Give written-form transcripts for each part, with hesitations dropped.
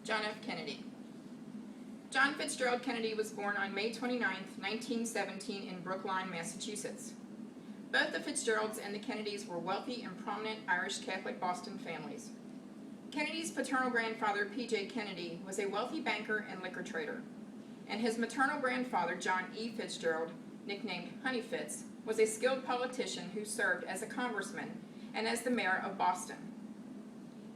John F. Kennedy. John Fitzgerald Kennedy was born on May 29, 1917 in Brookline, Massachusetts. Both the Fitzgeralds and the Kennedys were wealthy and prominent Irish Catholic Boston families. Kennedy's paternal grandfather, P.J. Kennedy, was a wealthy banker and liquor trader, and his maternal grandfather, John E. Fitzgerald, nicknamed Honey Fitz, was a skilled politician who served as a congressman and as the mayor of Boston.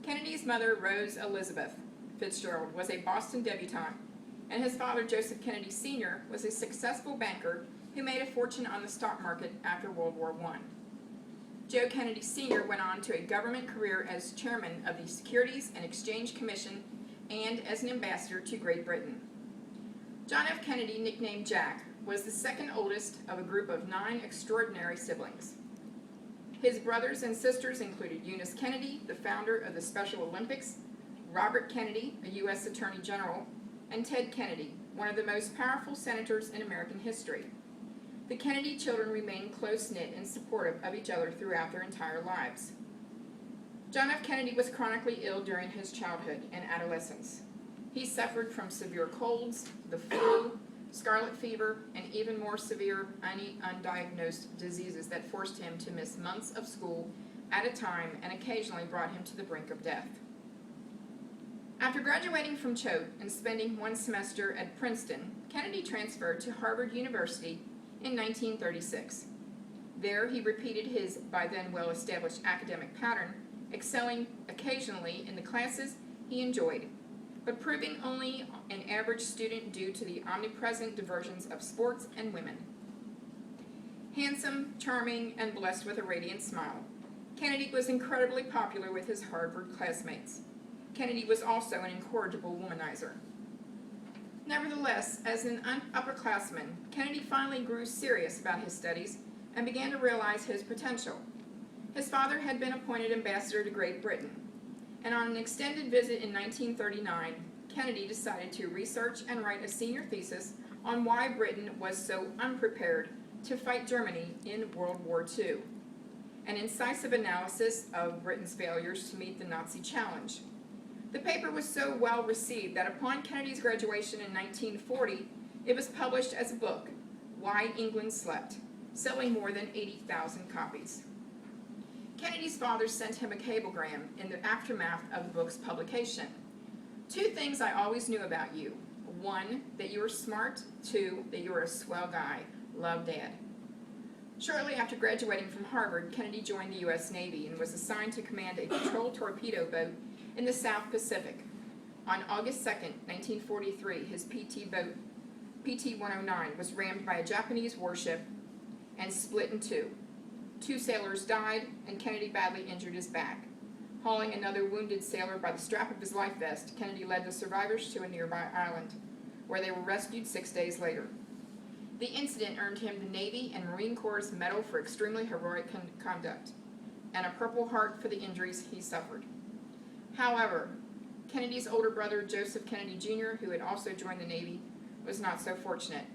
Kennedy's mother, Rose Elizabeth Fitzgerald, was a Boston debutante, and his father, Joseph Kennedy Sr., was a successful banker who made a fortune on the stock market after World War I. Joe Kennedy Sr. went on to a government career as chairman of the Securities and Exchange Commission and as an ambassador to Great Britain. John F. Kennedy, nicknamed Jack, was the second oldest of a group of 9 extraordinary siblings. His brothers and sisters included Eunice Kennedy, the founder of the Special Olympics, Robert Kennedy, a U.S. Attorney General, and Ted Kennedy, one of the most powerful senators in American history. The Kennedy children remained close-knit and supportive of each other throughout their entire lives. John F. Kennedy was chronically ill during his childhood and adolescence. He suffered from severe colds, the flu, scarlet fever, and even more severe undiagnosed diseases that forced him to miss months of school at a time and occasionally brought him to the brink of death. After graduating from Choate and spending 1 semester at Princeton, Kennedy transferred to Harvard University in 1936. There he repeated his by then well-established academic pattern, excelling occasionally in the classes he enjoyed, but proving only an average student due to the omnipresent diversions of sports and women. Handsome, charming, and blessed with a radiant smile, Kennedy was incredibly popular with his Harvard classmates. Kennedy was also an incorrigible womanizer. Nevertheless, as an upperclassman, Kennedy finally grew serious about his studies and began to realize his potential. His father had been appointed ambassador to Great Britain, and on an extended visit in 1939, Kennedy decided to research and write a senior thesis on why Britain was so unprepared to fight Germany in World War II, an incisive analysis of Britain's failures to meet the Nazi challenge. The paper was so well received that upon Kennedy's graduation in 1940, it was published as a book, Why England Slept, selling more than 80,000 copies. Kennedy's father sent him a cablegram in the aftermath of the book's publication. 2 things I always knew about you. 1, that you were smart. 2, that you were a swell guy. Love, Dad. Shortly after graduating from Harvard, Kennedy joined the U.S. Navy and was assigned to command a patrol torpedo boat in the South Pacific. On August 2, 1943, his PT boat, PT-109, was rammed by a Japanese warship and split in 2. 2 sailors died, and Kennedy badly injured his back. Hauling another wounded sailor by the strap of his life vest, Kennedy led the survivors to a nearby island, where they were rescued 6 days later. The incident earned him the Navy and Marine Corps' Medal for Extremely Heroic Conduct, and a Purple Heart for the injuries he suffered. However, Kennedy's older brother, Joseph Kennedy Jr., who had also joined the Navy, was not so fortunate.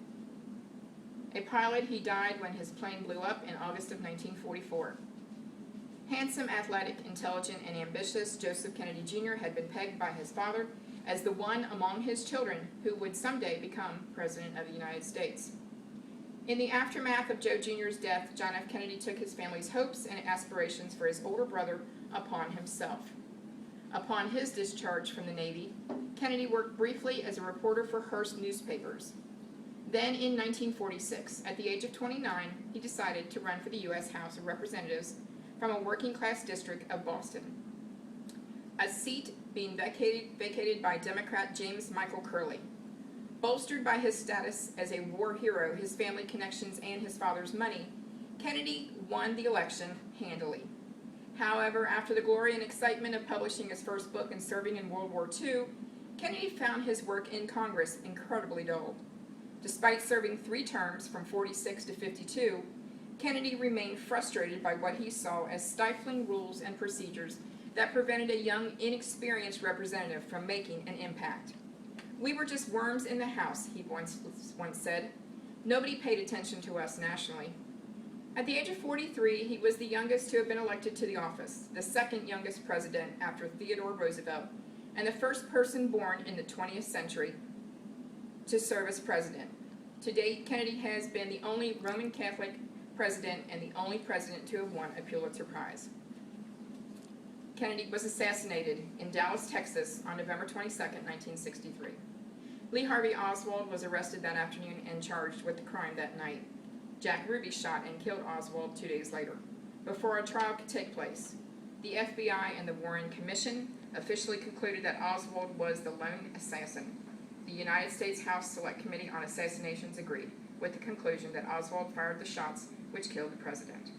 A pilot, he died when his plane blew up in August of 1944. Handsome, athletic, intelligent, and ambitious, Joseph Kennedy Jr. had been pegged by his father as the one among his children who would someday become President of the United States. In the aftermath of Joe Jr.'s death, John F. Kennedy took his family's hopes and aspirations for his older brother upon himself. Upon his discharge from the Navy, Kennedy worked briefly as a reporter for Hearst newspapers. Then, in 1946, at the age of 29, he decided to run for the U.S. House of Representatives from a working-class district of Boston, a seat being vacated by Democrat James Michael Curley. Bolstered by his status as a war hero, his family connections, and his father's money, Kennedy won the election handily. However, after the glory and excitement of publishing his first book and serving in World War II, Kennedy found his work in Congress incredibly dull. Despite serving 3 terms from 46 to 52, Kennedy remained frustrated by what he saw as stifling rules and procedures that prevented a young, inexperienced representative from making an impact. "We were just worms in the House," he once said. "Nobody paid attention to us nationally." At the age of 43, he was the youngest to have been elected to the office, the second youngest president after Theodore Roosevelt, and the first person born in the 20th century to serve as president. To date, Kennedy has been the only Roman Catholic president and the only president to have won a Pulitzer Prize. Kennedy was assassinated in Dallas, Texas on November 22, 1963. Lee Harvey Oswald was arrested that afternoon and charged with the crime that night. Jack Ruby shot and killed Oswald 2 days later, before a trial could take place. The FBI and the Warren Commission officially concluded that Oswald was the lone assassin. The United States House Select Committee on Assassinations agreed with the conclusion that Oswald fired the shots which killed the president.